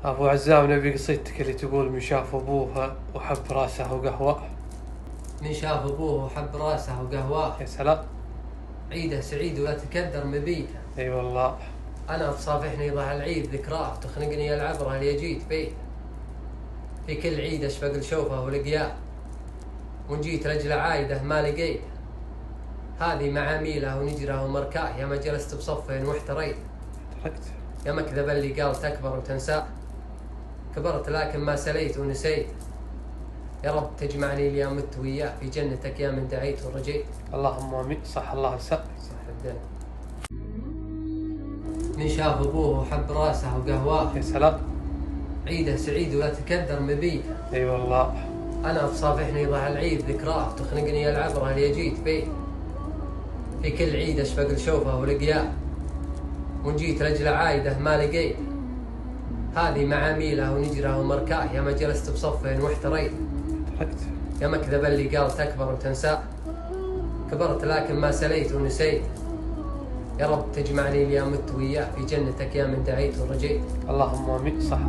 أبو عزام نبي قصيدتك اللي تقول من شاف أبوها وحب راسه وقهوة. من شاف أبوه وحب راسه وقهواه. يا سلام. عيده سعيد ولا تكدر مبيته. أي والله. أنا تصافحني ضح العيد ذكراه وتخنقني العبرة اللي جيت فيه. في كل عيد أشفق لشوفه ولقياه، وإن جيت لأجل عايده ما لقيته. هذه معاميله ونجره ومركاه، يا ما جلست بصفين واحتريت. تركت. يا مكذب اللي قال تكبر وتنساه، كبرت لكن ما سليت ونسيت. يا رب تجمعني لي مت وياه في جنتك يا من دعيت ورجيت. اللهم آمين. صح الله لسان. صح الدين. من شاف أبوه وحب راسه وقهواه. يا سلام. عيده سعيد ولا تكدر مبيته. أي والله. أنا تصافحني ضح العيد ذكراه وتخنقني العبرة اللي جيت فيه. في كل عيد أشفق لشوفه ولقياه، وإن جيت لأجل عايده ما لقيته. هذه معاميله ونجره ومركاه، يا ما جلست بصفين واحتريت. تركت. يا مكذب اللي قال تكبر وتنساه، كبرت لكن ما سليت ونسيت. يا رب تجمعني لي مت وياه في جنتك يا من دعيت ورجيت. اللهم آمين. صح.